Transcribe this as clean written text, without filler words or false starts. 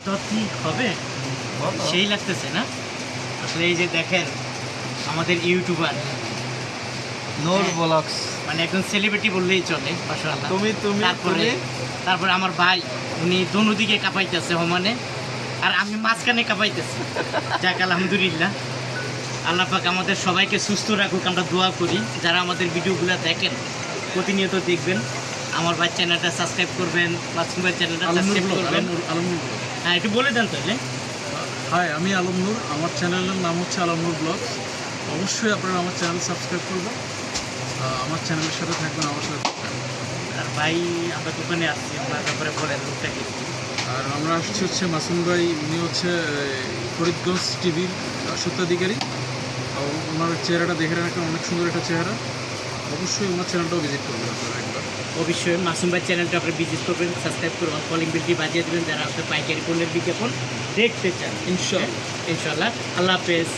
তো ঠিক হবে সেই লাগতেছে না আসলে। এই যে দেখেন আমাদের ইউটিউবার নূর ব্লগস, মানে একজন সেলিব্রিটি বললেই চলে মাশাআল্লাহ। তুমি তুমি তারপরে তুমি তারপরে আমার ভাই উনি দোনো দিকে কাঁপাইতেছে সমানে, আর আমি মাঝখানে কাঁপাইতেছি। যাক আলহামদুলিল্লাহ, আল্লাহ পাক আমাদের সবাইকে সুস্থ রাখুক, আমরা দোয়া করি। যারা আমাদের ভিডিওগুলো দেখেন প্রতিনিয়ত দেখবেন, আমার ভাই চ্যানেলটা সাবস্ক্রাইব করবেন, মাসুম ভাই চ্যানেলটা সাবস্ক্রাইব করবেন। আলমনুর। হ্যাঁ একটু বলে দেন তাহলে। হাই, আমি আলমনুর, আমার চ্যানেলের নাম হচ্ছে আলমনুর ব্লগস। অবশ্যই আপনারা আমার চ্যানেল সাবস্ক্রাইব করবেন, আমার চ্যানেলের সাথে থাকবেন, আমার সাথে থাকবেন। আর ভাই আমরা দোকানে আসছি, আপনার ব্যাপারে বলেন লোকটা কি। আর আমরা আসছি হচ্ছে মাসুম ভাই, উনি হচ্ছে ফরিদগঞ্জ টিভির সত্ত্বাধিকারী। ওনার চেহারাটা দেখে রাখেন, অনেক সুন্দর একটা চেহারা। অবশ্যই ওনার চ্যানেলটাও ভিজিট করবেন আপনারা একবার। অবশ্যই মাসুম ভাই চ্যানেলটা আপনি ভিজিট করবেন, সাবস্ক্রাইব করবেন, কলিং বিলটি বাজিয়ে দেবেন যারা আপনার পাইকারি পণ্যের বিজ্ঞাপন দেখতে চান। ইনশাআল্লাহ। ইনশাআল্লাহ। আল্লাহ হাফেজ।